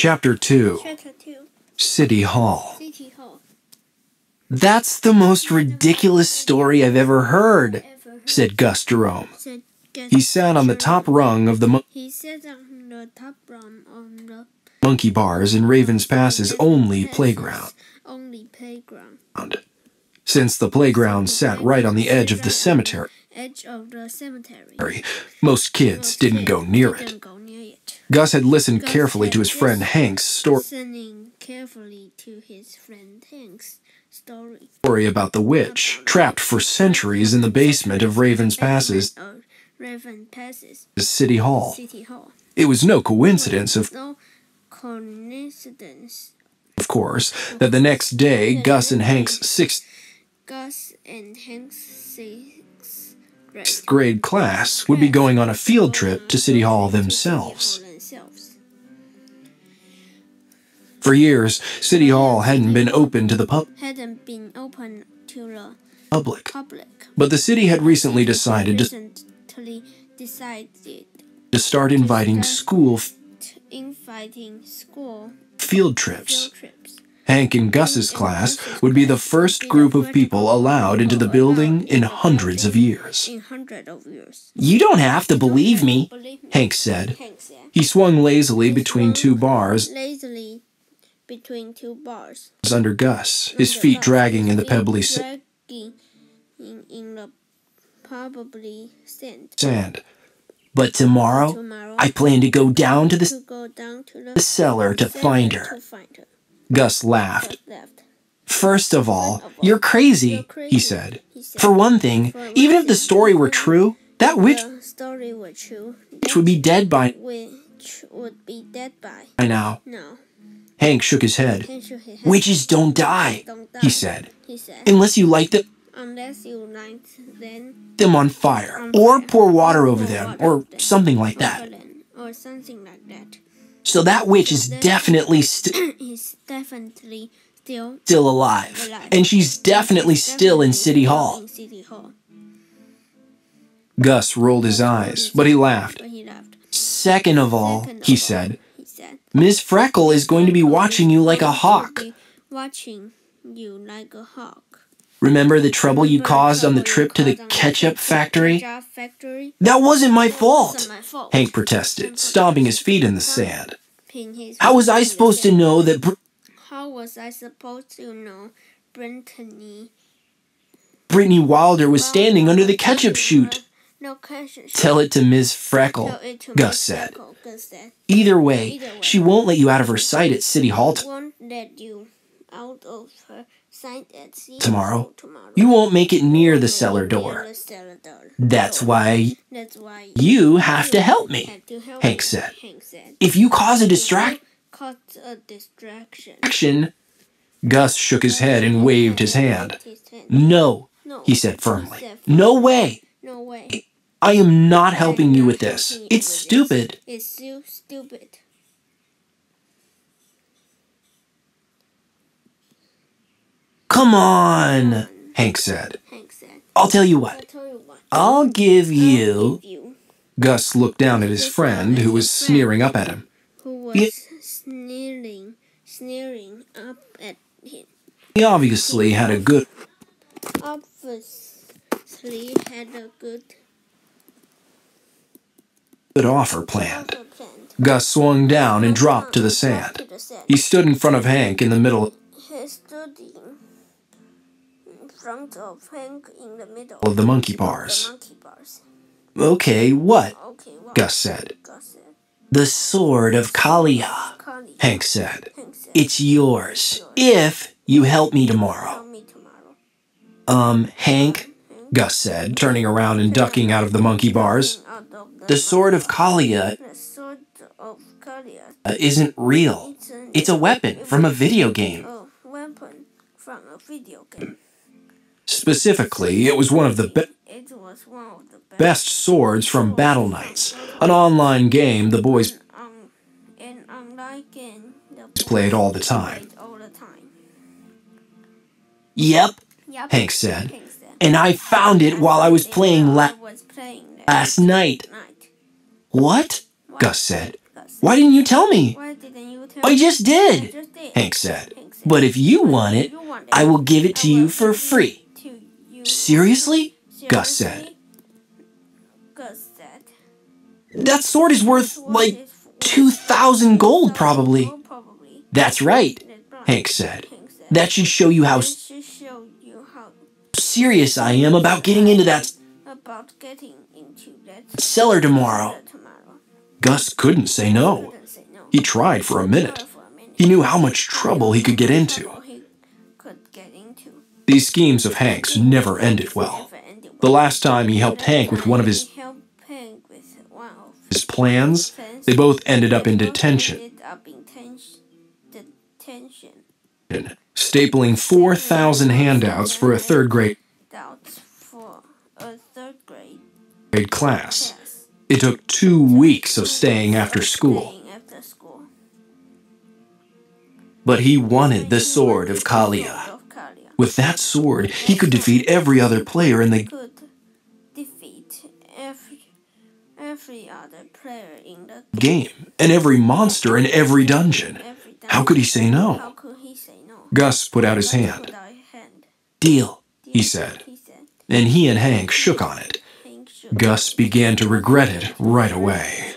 Chapter 2. City Hall. "That's the most ridiculous story I've ever heard," said Gus Jerome. He sat on the top rung of the monkey bars in Raven's Pass's only playground. Since the playground sat right on the edge of the cemetery, most kids didn't go near it. Gus had listened carefully to his friend Hank's story about the witch trapped for centuries in the basement of Raven's Pass's City Hall. It was no coincidence, of course, that the next day Gus and Hank's sixth grade class would be going on a field trip to City Hall themselves. For years, City Hall hadn't been open to the public, but the city had recently decided to start inviting school field trips. Hank and Gus's class would be the first group of people allowed into the building in hundreds of years. "You don't have to believe me," Hank said. He swung lazily between two bars under Gus, his feet dragging in the pebbly sand. "But tomorrow, I plan to go down to the cellar to find her." Gus laughed. "First of all, you're crazy," he said. "For one thing, even if the story were true, that witch would be dead by now." Hank shook his head. "Witches don't die," he said, "unless you light them on fire, or pour water over them, or something like that. So that witch is definitely still alive, and she's definitely still in City Hall." Gus rolled his eyes, but he laughed. "Second of all," he said, "Miss Freckle is going to be watching you like a hawk. Remember the trouble you caused on the trip to the ketchup factory?" "That wasn't my fault," Hank protested, stomping his feet in the sand. "How was I supposed to know that Brittany Wilder was standing under the ketchup chute?" "Tell it to Miss Freckle," Gus said. "Either way, she won't let you out of her sight at City Hall tomorrow. You won't make it near the cellar door. That's why you have to help me," Hank said. "If you cause a distraction..." Gus shook his head and waved his hand. "No," he said firmly. "No way. I am not helping you with this. It's stupid." "Come on," Hank said. "I'll tell you what. I'll give you..." Gus looked down at his friend, who was sneering up at him. He obviously had a good offer planned. Gus swung down and dropped to the sand. He stood in front of Hank in the middle of the monkey bars. "Okay, what?" Gus said. "The sword of Kalia," Hank said. "It's yours, if you help me tomorrow." Hank," Gus said, turning around and ducking out of the monkey bars. "The sword of Kalia isn't real. It's a weapon from a video game. Specifically, it was one of the best swords from Battle Knights, an online game the boys played all the time." "Yep," Hank said. "And I found it while I was playing last night." "What?" Gus said. "Why didn't you tell me?" I just did, Hank said. But if you want it, I will give it to you for free. Seriously? Gus said. That sword is worth, like, 2,000 gold, probably. That's right, Hank said. That should show you how serious I am about getting into that cellar tomorrow. Gus couldn't say no. He tried for a minute. He knew how much trouble he could get into. These schemes of Hank's never ended well. The last time he helped Hank with one of his plans, they both ended up in detention. Stapling 4,000 handouts for a third grade class. It took 2 weeks of staying after school. But he wanted the sword of Kalia. With that sword, he could defeat every other player in the game, and every monster in every dungeon. How could he say no? Gus put out his hand. Deal, he said, and he and Hank shook on it. Gus began to regret it right away.